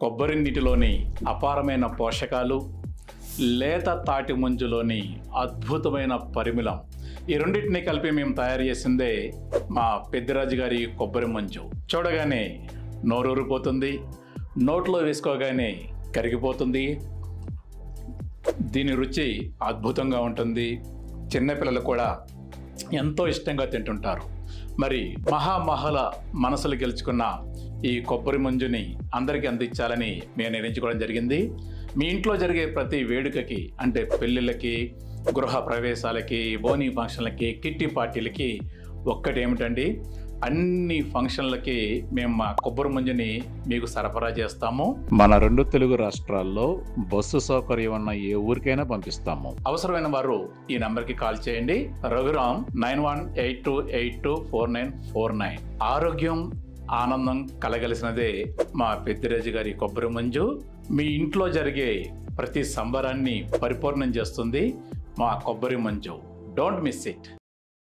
కొబ్బరి నీటిలోని అపారమైన పోషకాలు, లేత తాటి ముంజులోని అద్భుతమైన పరిమళం, ఈ రెండింటిని కలిపి మేము తయారు చేసిందే మా పెద్దిరాజు గారి కొబ్బరి మంజు. చూడగానే నోరూరిపోతుంది, నోట్లో వేసుకోగానే కరిగిపోతుంది. దీని రుచి అద్భుతంగా ఉంటుంది. చిన్నపిల్లలు కూడా ఎంతో ఇష్టంగా తింటుంటారు. మరి మహామహల మనసులు గెలుచుకున్న ఈ కొబ్బరి మంజుని అందరికీ అందించాలని మేము నిర్ణయించుకోవడం జరిగింది. మీ ఇంట్లో జరిగే ప్రతి వేడుకకి, అంటే పెళ్ళిళ్ళకి, గృహ ప్రవేశాలకి, బోనీ ఫంక్షన్లకి, కిట్టి పార్టీలకి ఒక్కటేమిటండి, అన్ని ఫంక్షన్లకి మేము మా కొబ్బరి మంజుని మీకు సరఫరా చేస్తాము. మన 2 తెలుగు రాష్ట్రాల్లో బస్సు సౌకర్యం ఉన్న ఏ ఊరికైనా పంపిస్తాము. అవసరమైన వారు ఈ నంబర్కి కాల్ చేయండి. రఘురామ్ 9182824949. ఆరోగ్యం, ఆనందం కలగలిసినదే మా పెద్దిరాజు గారి కొబ్బరి మంజు. మీ ఇంట్లో జరిగే ప్రతి సంబరాన్ని పరిపూర్ణం చేస్తుంది మా కొబ్బరి మంజు. Don't miss it.